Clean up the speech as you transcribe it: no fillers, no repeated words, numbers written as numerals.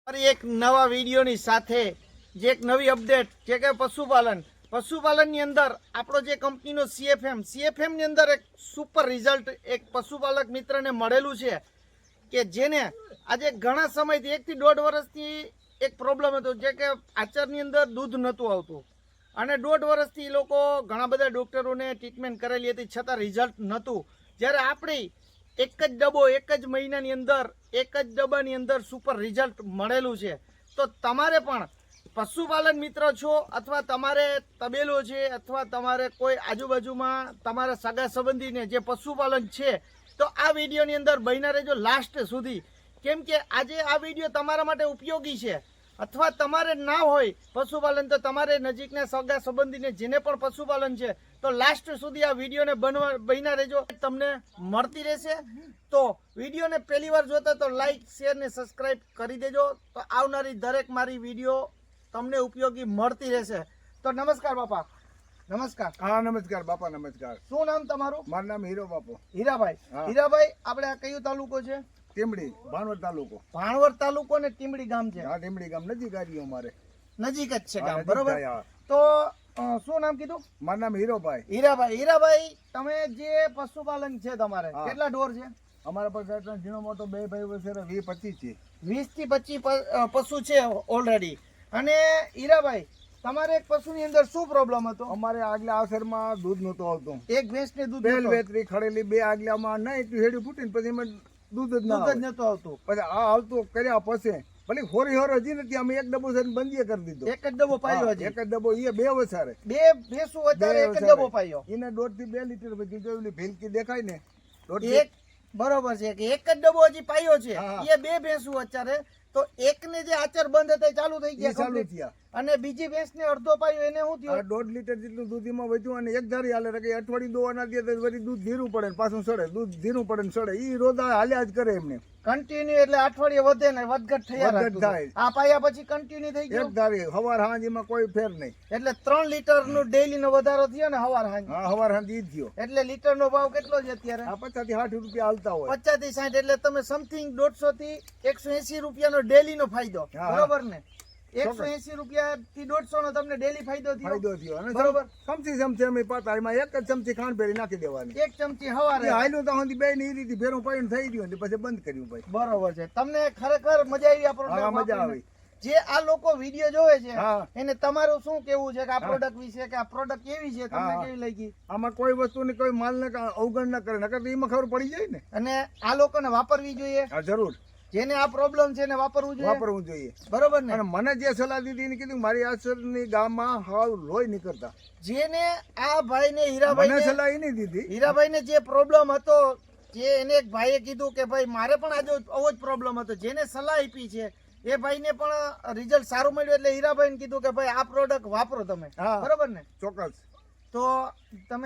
એક નવા વિડીયોની સાથે જે એક નવી અપડેટ જે કે પશુપાલનની અંદર આપણો જે કંપનીનો સીએફએમ ની અંદર એક સુપર રિઝલ્ટ એક પશુપાલક મિત્રને મળેલું છે કે જેને આજે ઘણા સમયથી 1 થી 1.5 વર્ષથી એક પ્રોબ્લેમ હતો જે કે આચરની અંદર દૂધ નહોતું આવતું અને 1.5 વર્ષથી લોકો ઘણા બધા ડોક્ટરોને ટ્રીટમેન્ટ કરેલી હતી છતાં રિઝલ્ટ નહોતું। જ્યારે આપણી એક જ ડબ્બો એક જ મહિનાની અંદર એક જ ડબ્બાની અંદર સુપર રિઝલ્ટ મળેલું છે। તો તમારે પણ પશુપાલન મિત્ર છો અથવા તમારે તબેલો છે અથવા તમારે કોઈ આજુબાજુમાં તમારા સગા સંબંધીને જે પશુપાલન છે તો આ વિડીયોની અંદર બન્યા રહેજો લાસ્ટ સુધી, કેમ કે આજે આ વિડીયો તમારા માટે ઉપયોગી છે। અથવા તમારે ના હોય પશુપાલન તો તમારે નજીકના સગા સંબંધીને જેને પણ પશુપાલન છે તો લાસ્ટ સુધી આ વિડીયોને બન્યા રહેજો, તમને મળતી રહેશે। તો વિડીયોને પહેલી વાર જોતા તો લાઈક શેર ને સબસ્ક્રાઇબ કરી દેજો, તો આવનારી દરેક મારી વિડીયો તમને ઉપયોગી મળતી રહેશે। તો નમસ્કાર બાપા। નમસ્કાર। હા નમસ્કાર બાપા, નમસ્કાર। શું નામ તમારું? મારું નામ હીરો બાપુ। હીરાભાઈ। હા। હીરાભાઈ, આપણે આ કયો તાલુકો છે? ટીમડી, ભાણવડ તાલુકો। ભાણવડ તાલુકો ને ટીમડી ગામ છે? હા ટીમડી ગામ નજીક આવ્યું અમારે, નજીક જ છે હા, ગામ, નજીક બરોબર। થાય, હા। તો શું નામ કીધું? મારું નામ હીરોભાઈ। હીરાભાઈ, તમે જે પશુપાલન છે તમારે હા। કેટલા ઢોર છે? અમારા પાસે એટલા ઝીણો મોટો બે ભાઈ વચ્ચે 20-25 છે। 20 થી 25 પશુ છે ઓલરેડી। અને હીરાભાઈ, તમારે એક પશુની અંદર શું પ્રોબ્લેમ હતો? અમારે આગલા આસરમાં દૂધ નહોતું આવતું, એક ભેંસને દૂધ બેલ નહોતું- વેતરી ખડેલી બે આગલામાં નહીં એટલું હેડી ફૂટીને પછી એમાં દૂધ જ ના દૂધ જ આવે। નહોતું આવતું। પછી આ આવતું કર્યા પછી ભલે હોરી હોર હજી નથી, અમે એક ડબ્બો છે બંધીએ કરી દીધો। એક જ ડબ્બો પાયો હા, હજી? એક જ ડબ્બો, એ બે વસારે બે ભેંસું અત્યારે એક જ ડબ્બો પાયો? એને 1.5 થી 2 લીટર પછી જોયેલી ભીલકી દેખાય ને 1.5 એક બરોબર છે કે એક જ ડબ્બો હજી પાયો છે, હા। એ બે ભેંસું અત્યારે તો એકને જે આચર બંધ હતા એ ચાલુ થઈ ઈ ગયા ચાલુ complete? થયા। અને બીજી ભેંસને અડધો પાયો એને શું આ થયું? 1.5 લીટર જેટલું દૂધ એમાં વધ્યું અને એક ધારી હાલે કે અઠવાડિયું દોવાના દે તો વળી દૂધ ધીરું પડે ને પાછું સડે, દૂધ ધીરું પડે ને સડે, ઈ રોદા હાલ્યા જ કરે એમને। કન્ટિન્યુ એટલે અઠવાડિયે વધે ને વધઘટ થયા વધઘટ રાખતું થાય। હતું। આ પાયા પછી કન્ટિન્યુ થઈ એક ગયું ધારી હવાર હાંજ એમાં કોઈ ફેર નહીં। એટલે 3 લીટર નો ડેલી નો વધારો થયો ને હવાર હાંજ, હા હવાર હાંજ ઈ જ થયો। એટલે લીટર નો ભાવ કેટલો છે અત્યારે? આ 50 થી 60 રૂપિયા હાલતા હોય। 50 થી 60, એટલે તમે સમથિંગ 150 થી 180 રૂપિયાનો ડેલી નો ફાયદો, હા। બરોબર ને? 180 રૂપિયા થી 150 નો તમને ડેલી ફાયદો થયો, ફાયદો થયો અને બરોબર। ચમચી અમે પાતા એમાં એક જ ચમચી ખાંડ ભેરી નાખી દેવાની। એક ચમચી હવારે, એ હાલ્યું તો સુધી બે ની રીતિ ભેરું પાડીને થઈ ગયું ને પછી બંધ કર્યું ભાઈ। બરોબર છે। તમને ખરેખર મજા આવી આ હા પ્રોડક્ટ? મજા આવી। જે આ લોકો વિડીયો જોવે છે હા। એને તમારું શું કેવું છે કે આ હા। પ્રોડક્ટ વિશે, કે આ પ્રોડક્ટ કેવી છે, તમને હા। કેવી લાગી? આમાં કોઈ વસ્તુની કોઈ માલને અવગણના કરે, નકર તો એમાં ખબર પડી જાય ને। અને આ લોકોને વાપરવી જોઈએ, હા જરૂર જેને આ પ્રોબ્લેમ છે એને વાપરવું જોઈએ, વાપરવું જોઈએ। બરોબર ને? અને મને જે સલાહ દીધી એને કીધું મારી આસરની ગામમાં હાવ લોહી નીકળતા, જેને આ ભાઈને મને હીરાભાઈ સલાહ એની દીધી। હીરાભાઈને જે પ્રોબ્લેમ હતો, જે એને એક ભાઈએ કીધું કે ભાઈ મારે પણ આજે આવો જ પ્રોબ્લેમ હતો, જેને સલાહ આપી છે એ ભાઈને પણ રિઝલ્ટ સારું મળ્યું, એટલે હીરાભાઈને કીધું કે ભાઈ આ પ્રોડક્ટ વાપરો તમે, હા બરોબર ને? ચોક્કસ। તો તમે